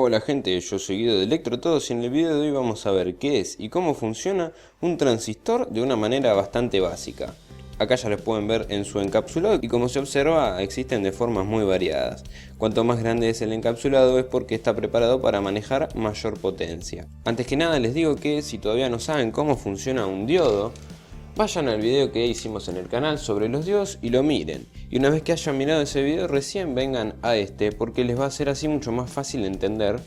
Hola gente, yo soy Guido de Electrotodos y en el video de hoy vamos a ver qué es y cómo funciona un transistor de una manera bastante básica. Acá ya los pueden ver en su encapsulado y como se observa existen de formas muy variadas. Cuanto más grande es el encapsulado es porque está preparado para manejar mayor potencia. Antes que nada les digo que si todavía no saben cómo funciona un diodo, vayan al video que hicimos en el canal sobre los diodos y lo miren. Y una vez que hayan mirado ese video recién vengan a este porque les va a ser así mucho más fácil de entender.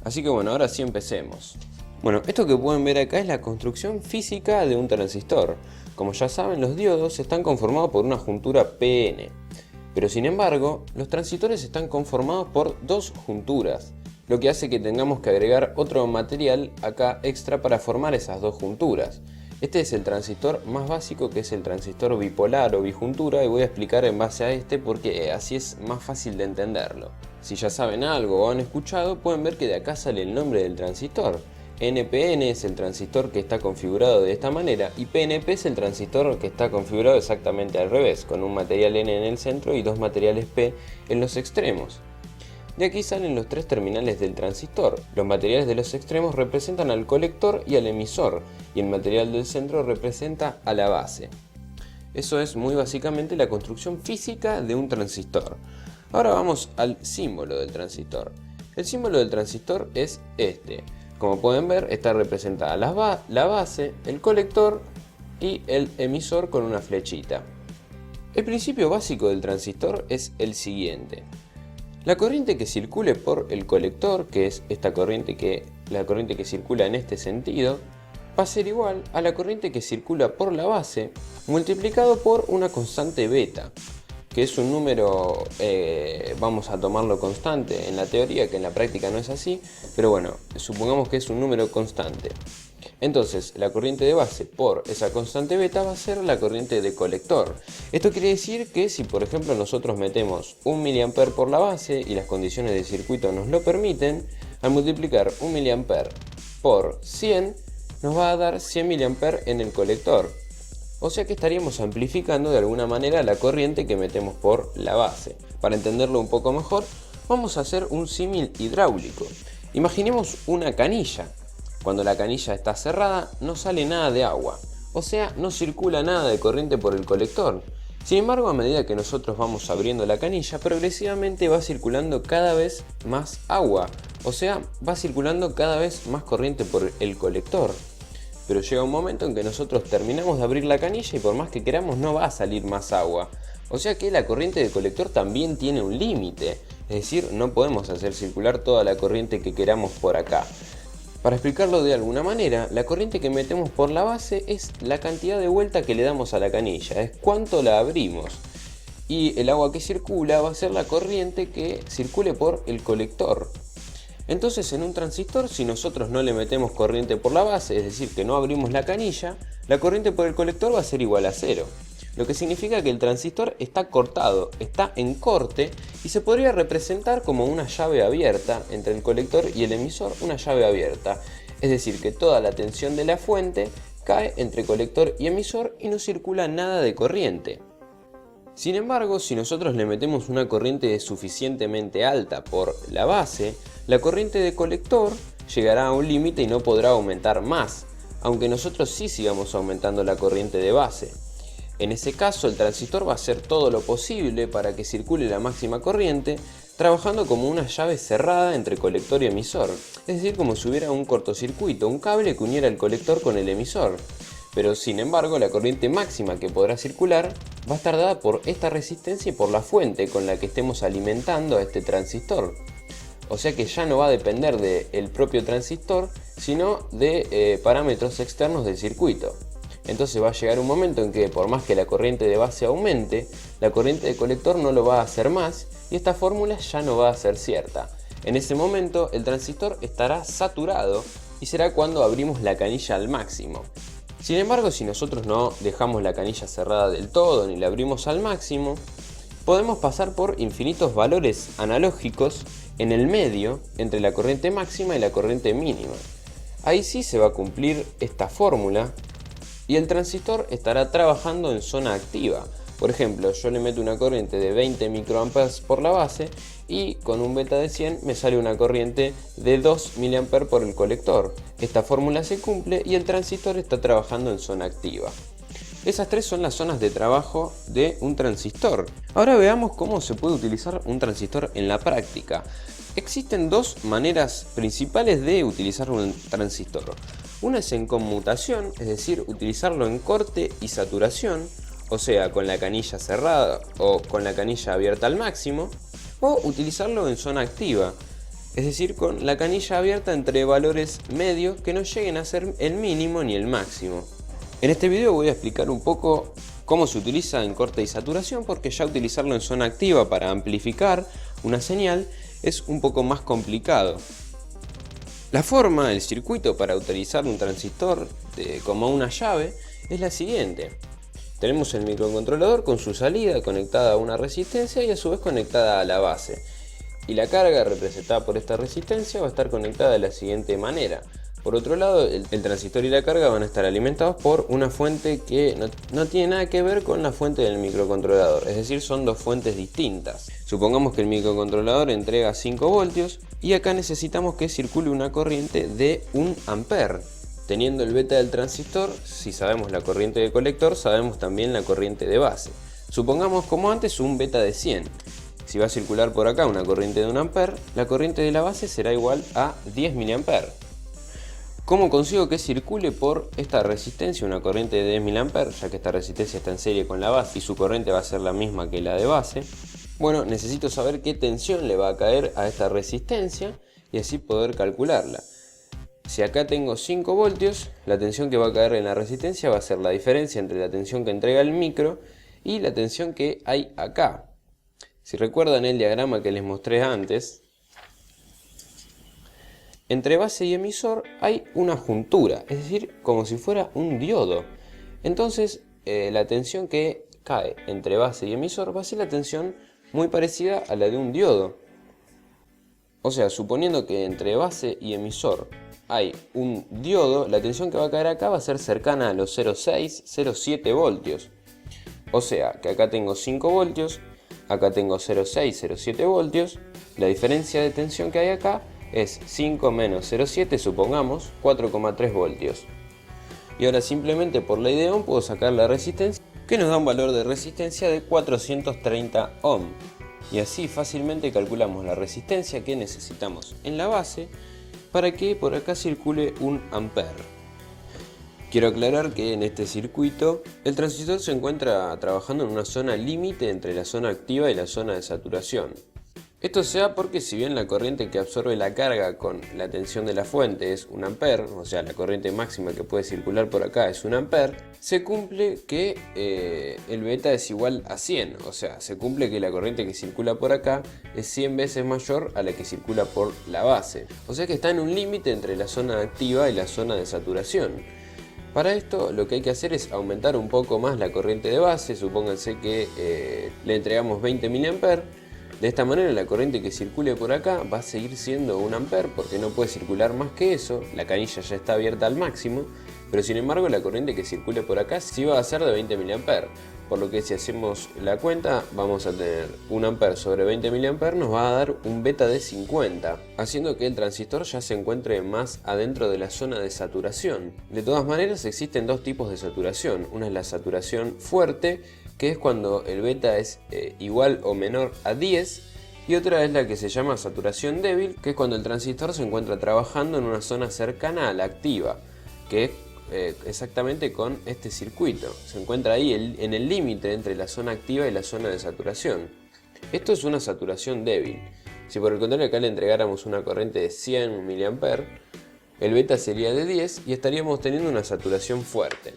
Así que bueno, ahora sí empecemos. Bueno, esto que pueden ver acá es la construcción física de un transistor. Como ya saben, los diodos están conformados por una juntura PN. Pero sin embargo, los transistores están conformados por dos junturas, lo que hace que tengamos que agregar otro material acá extra para formar esas dos junturas. Este es el transistor más básico, que es el transistor bipolar o bijuntura, y voy a explicar en base a este porque así es más fácil de entenderlo. Si ya saben algo o han escuchado, pueden ver que de acá sale el nombre del transistor. NPN es el transistor que está configurado de esta manera y PNP es el transistor que está configurado exactamente al revés, con un material N en el centro y dos materiales P en los extremos. De aquí salen los tres terminales del transistor. Los materiales de los extremos representan al colector y al emisor, y el material del centro representa a la base. Eso es muy básicamente la construcción física de un transistor. Ahora vamos al símbolo del transistor. El símbolo del transistor es este. Como pueden ver, está representada la base, el colector y el emisor con una flechita. El principio básico del transistor es el siguiente. La corriente que circule por el colector, que es la corriente que circula en este sentido, va a ser igual a la corriente que circula por la base multiplicado por una constante beta, que es un número, vamos a tomarlo constante en la teoría, que en la práctica no es así, pero bueno, supongamos que es un número constante. Entonces, la corriente de base por esa constante beta va a ser la corriente de colector. Esto quiere decir que si por ejemplo nosotros metemos 1 mA por la base y las condiciones del circuito nos lo permiten, al multiplicar 1 mA por 100 nos va a dar 100 mA en el colector. O sea que estaríamos amplificando de alguna manera la corriente que metemos por la base. Para entenderlo un poco mejor, vamos a hacer un símil hidráulico. Imaginemos una canilla. Cuando la canilla está cerrada no sale nada de agua, o sea, no circula nada de corriente por el colector. Sin embargo, a medida que nosotros vamos abriendo la canilla, progresivamente va circulando cada vez más agua, o sea, va circulando cada vez más corriente por el colector. Pero llega un momento en que nosotros terminamos de abrir la canilla y por más que queramos no va a salir más agua. O sea que la corriente del colector también tiene un límite, es decir, no podemos hacer circular toda la corriente que queramos por acá. Para explicarlo de alguna manera, la corriente que metemos por la base es la cantidad de vuelta que le damos a la canilla, es cuánto la abrimos. Y el agua que circula va a ser la corriente que circule por el colector. Entonces en un transistor, si nosotros no le metemos corriente por la base, es decir, que no abrimos la canilla, la corriente por el colector va a ser igual a cero. Lo que significa que el transistor está cortado, está en corte y se podría representar como una llave abierta entre el colector y el emisor, una llave abierta. Es decir, que toda la tensión de la fuente cae entre colector y emisor y no circula nada de corriente. Sin embargo, si nosotros le metemos una corriente suficientemente alta por la base, la corriente de colector llegará a un límite y no podrá aumentar más, aunque nosotros sí sigamos aumentando la corriente de base. En ese caso, el transistor va a hacer todo lo posible para que circule la máxima corriente, trabajando como una llave cerrada entre colector y emisor, es decir, como si hubiera un cortocircuito, un cable que uniera el colector con el emisor. Pero sin embargo, la corriente máxima que podrá circular va a estar dada por esta resistencia y por la fuente con la que estemos alimentando a este transistor. O sea que ya no va a depender del propio transistor, sino de parámetros externos del circuito. Entonces va a llegar un momento en que por más que la corriente de base aumente, la corriente de colector no lo va a hacer más y esta fórmula ya no va a ser cierta. En ese momento el transistor estará saturado y será cuando abrimos la canilla al máximo. Sin embargo, si nosotros no dejamos la canilla cerrada del todo ni la abrimos al máximo, podemos pasar por infinitos valores analógicos en el medio entre la corriente máxima y la corriente mínima. Ahí sí se va a cumplir esta fórmula y el transistor estará trabajando en zona activa. Por ejemplo, yo le meto una corriente de 20 microamperes por la base y con un beta de 100 me sale una corriente de 2 mA por el colector. Esta fórmula se cumple y el transistor está trabajando en zona activa. Esas tres son las zonas de trabajo de un transistor. Ahora veamos cómo se puede utilizar un transistor en la práctica. Existen dos maneras principales de utilizar un transistor. Una es en conmutación, es decir, utilizarlo en corte y saturación, o sea, con la canilla cerrada o con la canilla abierta al máximo, o utilizarlo en zona activa, es decir, con la canilla abierta entre valores medios que no lleguen a ser el mínimo ni el máximo. En este video voy a explicar un poco cómo se utiliza en corte y saturación, porque ya utilizarlo en zona activa para amplificar una señal es un poco más complicado. La forma, el circuito para utilizar un transistor como una llave es la siguiente. Tenemos el microcontrolador con su salida conectada a una resistencia y a su vez conectada a la base. Y la carga representada por esta resistencia va a estar conectada de la siguiente manera. Por otro lado, el transistor y la carga van a estar alimentados por una fuente que no tiene nada que ver con la fuente del microcontrolador, es decir, son dos fuentes distintas. Supongamos que el microcontrolador entrega 5 voltios y acá necesitamos que circule una corriente de 1 amper. Teniendo el beta del transistor, si sabemos la corriente de colector, sabemos también la corriente de base. Supongamos como antes un beta de 100. Si va a circular por acá una corriente de 1 amper, la corriente de la base será igual a 10 mA. ¿Cómo consigo que circule por esta resistencia una corriente de 10 mA, ya que esta resistencia está en serie con la base y su corriente va a ser la misma que la de base? Bueno, necesito saber qué tensión le va a caer a esta resistencia y así poder calcularla. Si acá tengo 5 voltios, la tensión que va a caer en la resistencia va a ser la diferencia entre la tensión que entrega el micro y la tensión que hay acá. Si recuerdan el diagrama que les mostré antes, entre base y emisor hay una juntura, es decir, como si fuera un diodo. Entonces, la tensión que cae entre base y emisor va a ser la tensión muy parecida a la de un diodo. O sea, suponiendo que entre base y emisor hay un diodo, la tensión que va a caer acá va a ser cercana a los 0,6, 0,7 voltios. O sea, que acá tengo 5 voltios, acá tengo 0,6, 0,7 voltios. La diferencia de tensión que hay acá es 5 menos 0,7, supongamos, 4,3 voltios. Y ahora simplemente por ley de Ohm puedo sacar la resistencia, que nos da un valor de resistencia de 430 ohm. Y así fácilmente calculamos la resistencia que necesitamos en la base para que por acá circule 1 amper. Quiero aclarar que en este circuito el transistor se encuentra trabajando en una zona límite entre la zona activa y la zona de saturación. Esto se da porque si bien la corriente que absorbe la carga con la tensión de la fuente es 1 amper, o sea la corriente máxima que puede circular por acá es 1 amper, se cumple que el beta es igual a 100, o sea se cumple que la corriente que circula por acá es 100 veces mayor a la que circula por la base. O sea que está en un límite entre la zona activa y la zona de saturación. Para esto lo que hay que hacer es aumentar un poco más la corriente de base, supónganse que le entregamos 20 mA. De esta manera la corriente que circule por acá va a seguir siendo 1 amper porque no puede circular más que eso, la canilla ya está abierta al máximo, pero sin embargo la corriente que circule por acá sí va a ser de 20 mA, por lo que si hacemos la cuenta vamos a tener 1 amper sobre 20 mA nos va a dar un beta de 50, haciendo que el transistor ya se encuentre más adentro de la zona de saturación. De todas maneras existen dos tipos de saturación, una es la saturación fuerte, que es cuando el beta es igual o menor a 10, y otra es la que se llama saturación débil, que es cuando el transistor se encuentra trabajando en una zona cercana a la activa, que es exactamente con este circuito. Se encuentra ahí en el límite entre la zona activa y la zona de saturación. Esto es una saturación débil. Si por el contrario acá le entregáramos una corriente de 100 mA, el beta sería de 10 y estaríamos teniendo una saturación fuerte.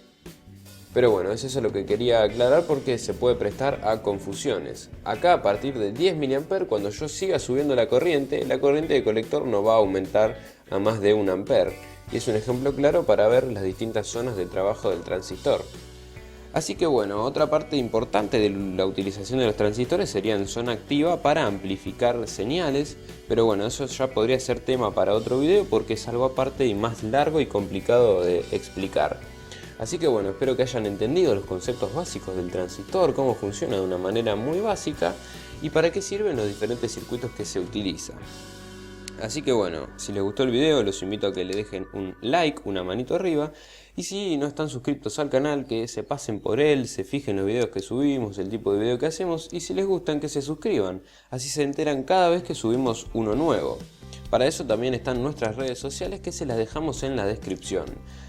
Pero bueno, eso es lo que quería aclarar porque se puede prestar a confusiones. Acá a partir de 10 mA, cuando yo siga subiendo la corriente de colector no va a aumentar a más de 1 amper. Y es un ejemplo claro para ver las distintas zonas de trabajo del transistor. Así que bueno, otra parte importante de la utilización de los transistores sería en zona activa para amplificar señales. Pero bueno, eso ya podría ser tema para otro video porque es algo aparte y más largo y complicado de explicar. Así que bueno, espero que hayan entendido los conceptos básicos del transistor, cómo funciona de una manera muy básica y para qué sirven los diferentes circuitos que se utilizan. Así que bueno, si les gustó el video los invito a que le dejen un like, una manito arriba, y si no están suscritos al canal que se pasen por él, se fijen los videos que subimos, el tipo de video que hacemos, y si les gustan que se suscriban, así se enteran cada vez que subimos uno nuevo. Para eso también están nuestras redes sociales que se las dejamos en la descripción.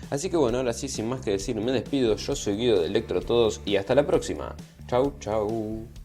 Así que bueno, ahora sí, sin más que decir, me despido, yo soy Guido de Electrotodos y hasta la próxima. Chau, chau.